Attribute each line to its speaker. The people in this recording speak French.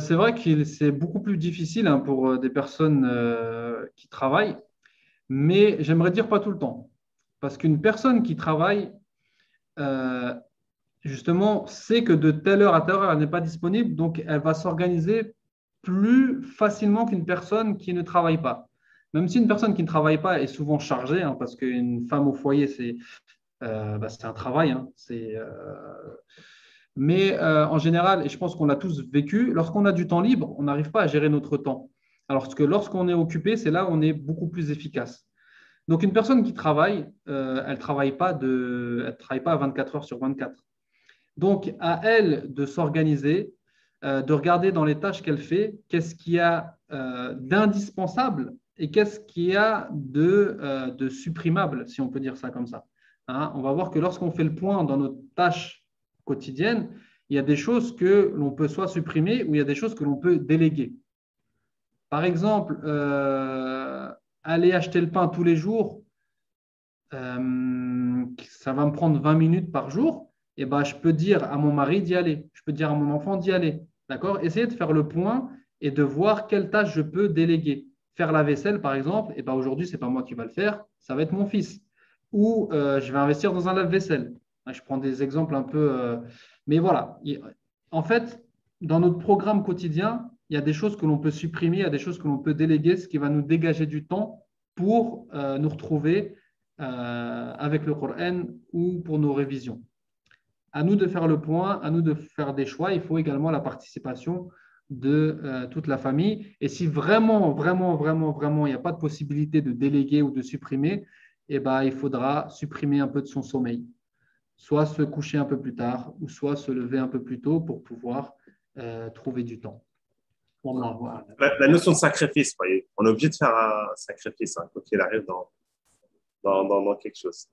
Speaker 1: C'est vrai que c'est beaucoup plus difficile hein, pour des personnes qui travaillent, mais j'aimerais dire pas tout le temps. Parce qu'une personne qui travaille, euh, justement, sait que de telle heure à telle heure, elle n'est pas disponible, donc elle va s'organiser plus facilement qu'une personne qui ne travaille pas. Même si une personne qui ne travaille pas est souvent chargée, hein, parce qu'une femme au foyer, c'est un travail. Hein, mais en général, et je pense qu'on l'a tous vécu, lorsqu'on a du temps libre, on n'arrive pas à gérer notre temps. Alors que lorsqu'on est occupé, c'est là où on est beaucoup plus efficace. Donc, une personne qui travaille, elle travaille pas 24 heures sur 24. Donc, à elle de s'organiser, de regarder dans les tâches qu'elle fait, qu'est-ce qu'il y a d'indispensable et qu'est-ce qu'il y a de supprimable, si on peut dire ça comme ça. Hein, on va voir que lorsqu'on fait le point dans nos tâches quotidiennes, il y a des choses que l'on peut soit supprimer ou il y a des choses que l'on peut déléguer. Par exemple, aller acheter le pain tous les jours, ça va me prendre 20 minutes par jour, et ben, je peux dire à mon mari d'y aller, je peux dire à mon enfant d'y aller. D'accord? Essayer de faire le point et de voir quelles tâches je peux déléguer. Faire la vaisselle, par exemple, et ben, aujourd'hui, ce n'est pas moi qui va le faire, ça va être mon fils. Ou je vais investir dans un lave-vaisselle. Je prends des exemples un peu. Mais voilà. En fait, dans notre programme quotidien, il y a des choses que l'on peut supprimer, il y a des choses que l'on peut déléguer, ce qui va nous dégager du temps pour nous retrouver avec le Coran ou pour nos révisions. À nous de faire le point, à nous de faire des choix. Il faut également la participation de toute la famille. Et si vraiment, vraiment, vraiment, vraiment, il n'y a pas de possibilité de déléguer ou de supprimer, eh ben, il faudra supprimer un peu de son sommeil. Soit se coucher un peu plus tard, ou soit se lever un peu plus tôt pour pouvoir trouver du temps.
Speaker 2: La notion de sacrifice, voyez. On est obligé de faire un sacrifice, hein, quoi qu'il arrive dans quelque chose.